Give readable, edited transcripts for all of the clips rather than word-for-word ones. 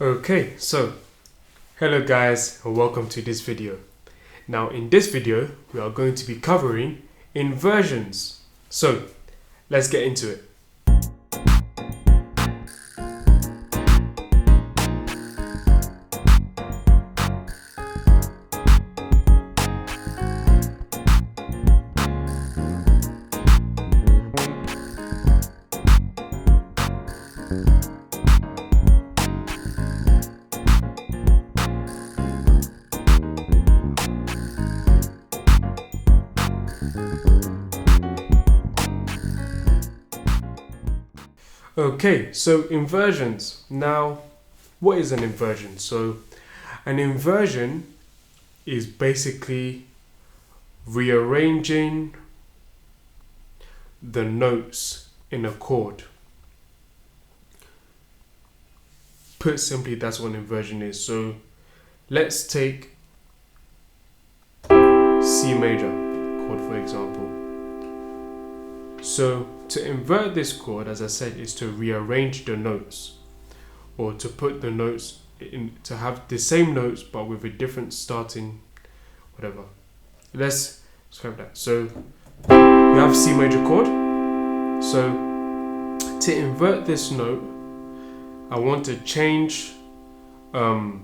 Okay, so hello guys and welcome to this video. Now in this video we are going to be covering inversions. So let's get into it. Okay, so inversions. Now, what is an inversion? So, an inversion is basically rearranging the notes in a chord. Put simply, that's what an inversion is. So, let's take C major chord for example. So, to invert this chord, as I said, is to rearrange the notes, or to put the notes in, to have the same notes but with a different starting whatever. Let's scrap that. So we have C major chord. So to invert this note, I want to change the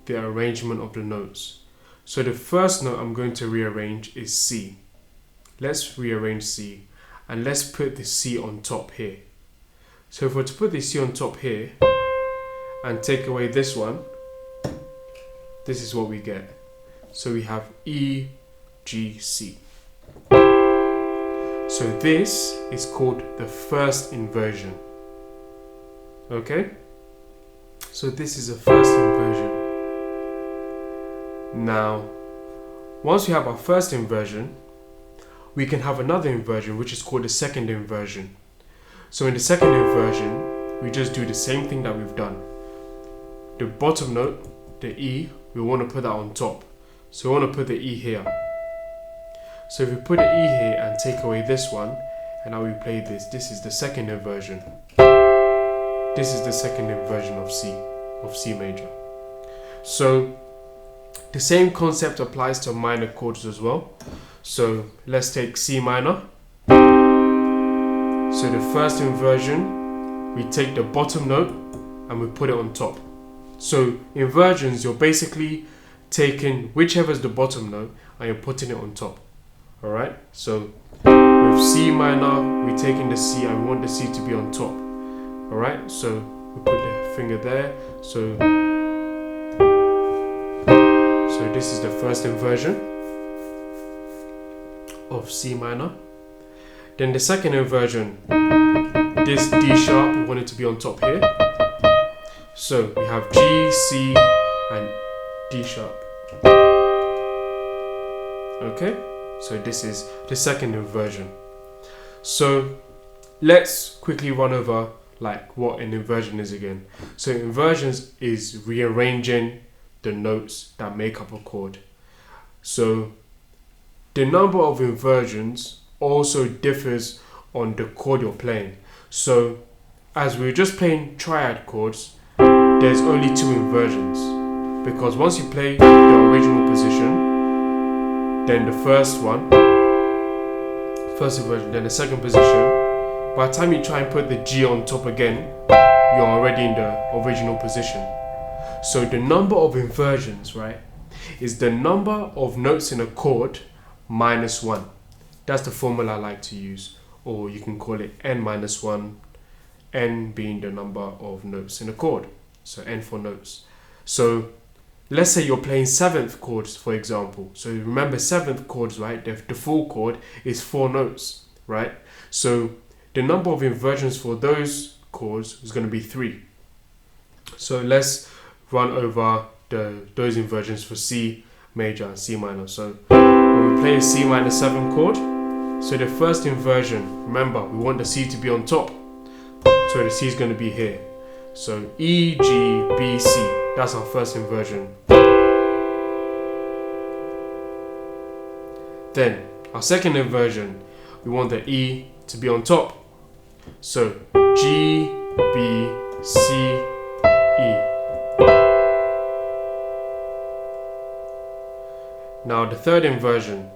arrangement of the notes. So the first note I'm going to rearrange is C. Let's rearrange C. And let's put the C on top here. So if we're to put the C on top here and take away this one, this is what we get. So we have E, G, C. So this is called the first inversion. Okay? So this is the first inversion. Now, once we have our first inversion, we can have another inversion which is called the second inversion. So in the second inversion, we just do the same thing that we've done. The bottom note, the E, we want to put that on top. So we want to put the E here. So if we put the E here and take away this one, and now we play this, this is the second inversion. This is the second inversion of C major. So the same concept applies to minor chords as well. So let's take C minor. So the first inversion, we take the bottom note and we put it on top. So inversions, you're basically taking whichever is the bottom note and you're putting it on top. Alright, so with C minor, we're taking the C and we want the C to be on top. Alright, so we put the finger there. So this is the first inversion of C minor. Then the second inversion, this D sharp, we want it to be on top here. So we have G, C, and D sharp. Okay, so this is the second inversion. So let's quickly run over like what an inversion is again. So inversions is rearranging the notes that make up a chord. So the number of inversions also differs on the chord you're playing. So as we're just playing triad chords, there's only two inversions, because once you play the original position, then the first inversion, then the second position, by the time you try and put the G on top again, you're already in the original position. So the number of inversions, right, is the number of notes in a chord minus 1. That's the formula I like to use, or you can call it n minus 1, n being the number of notes in a chord, so n for notes. So let's say you're playing 7th chords for example. So remember 7th chords, right, the full chord is 4 notes, right? So the number of inversions for those chords is going to be 3. So let's run over those inversions for C major and C minor. So when we play a C minor 7 chord, so the first inversion, remember we want the C to be on top, so the C is going to be here. So E, G, B, C, that's our first inversion. Then our second inversion, we want the E to be on top. So G, B, C, E. Now the third inversion,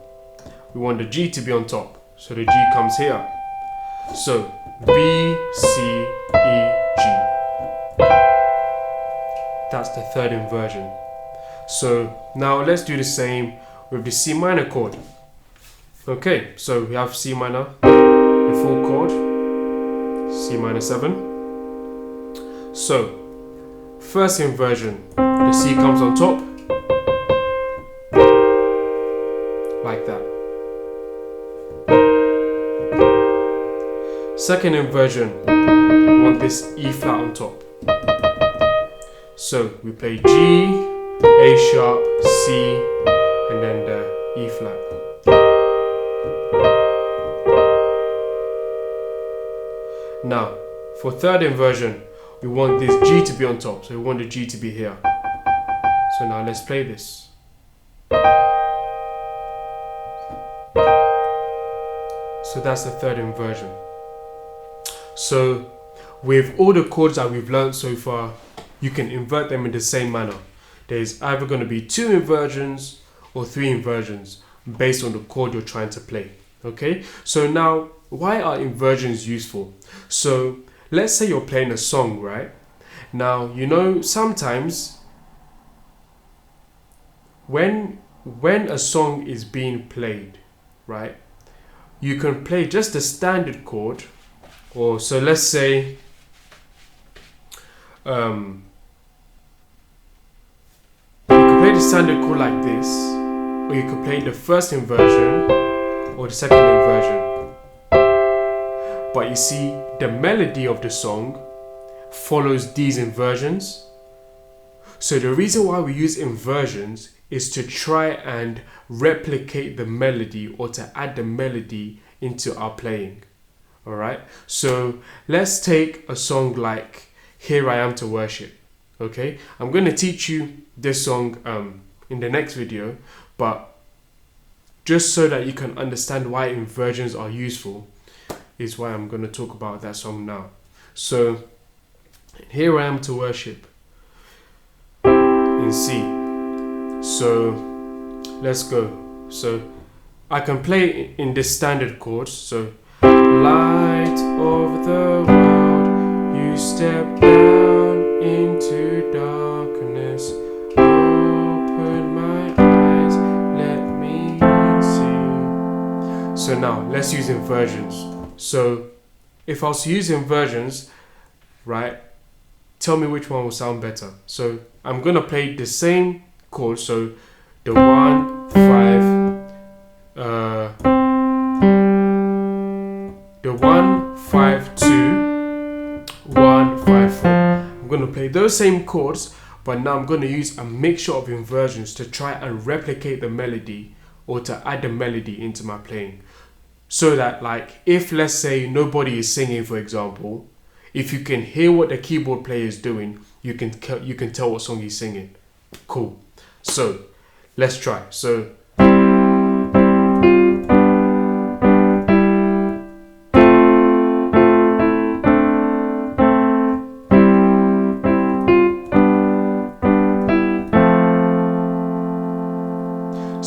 we want the G to be on top. So the G comes here. So B, C, E, G. That's the third inversion. So now let's do the same with the C minor chord. Okay, so we have C minor, the full chord, C minor 7. So first inversion, the C comes on top, like that. Second inversion, we want this E flat on top. So we play G, A sharp, C, and then the E flat. Now, for third inversion, we want this G to be on top, so we want the G to be here. So now let's play this. So that's the third inversion. So with all the chords that we've learned so far, you can invert them in the same manner. There's either going to be 2 inversions or 3 inversions based on the chord you're trying to play. Okay, so now why are inversions useful? So let's say you're playing a song, right? Now, you know, sometimes when a song is being played, right, you can play just a standard chord, or so let's say you could play the standard chord like this, or you could play the first inversion or the second inversion. But you see, the melody of the song follows these inversions. So the reason why we use inversions is to try and replicate the melody, or to add the melody into our playing. Alright, so let's take a song like Here I Am to Worship. Okay, I'm going to teach you this song in the next video, but just so that you can understand why inversions are useful is why I'm going to talk about that song now. So Here I Am to Worship in C. So let's go. So I can play in this standard chord. So light of the world, you step down into darkness, open my eyes, let me see. So now let's use inversions. So if I was to use inversions, right, tell me which one will sound better. So I'm going to play the same chord, so the 1, 5, the 1, 5, 2, 1, 5, 4. I'm going to play those same chords, but now I'm going to use a mixture of inversions to try and replicate the melody, or to add the melody into my playing. So that, like, if let's say nobody is singing, for example, if you can hear what the keyboard player is doing, you can tell what song he's singing. Cool. So let's try. So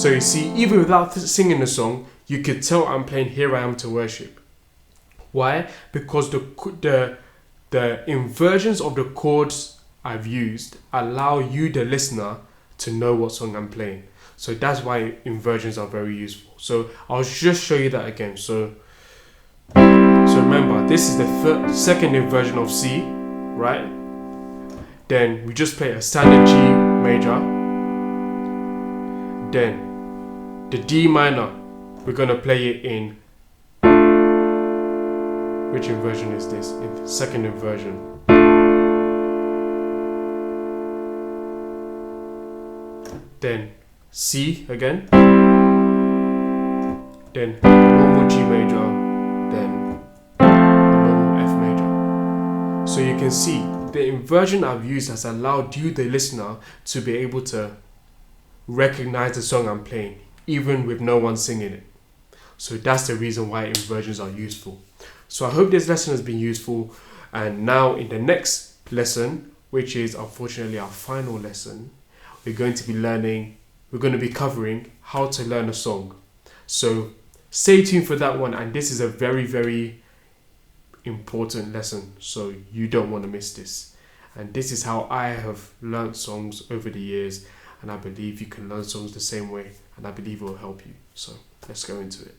you see, even without singing the song, you could tell I'm playing Here I Am to Worship. Why? Because the inversions of the chords I've used allow you, the listener, to know what song I'm playing. So that's why inversions are very useful. So I'll just show you that again. So remember, this is the second inversion of C, right? Then we just play a standard G major. Then the D minor, we're going to play it in, which inversion is this? In the second inversion. Then C again. Then normal G major. Then normal F major. So you can see the inversion I've used has allowed you, the listener, to be able to recognize the song I'm playing, even with no one singing it. So that's the reason why inversions are useful. So I hope this lesson has been useful, and now in the next lesson, which is unfortunately our final lesson, we're going to be learning we're going to be covering how to learn a song. So stay tuned for that one, and this is a very, very important lesson, so you don't want to miss this. And this is how I have learnt songs over the years, and I believe you can learn songs the same way, and I believe it will help you. So let's go into it.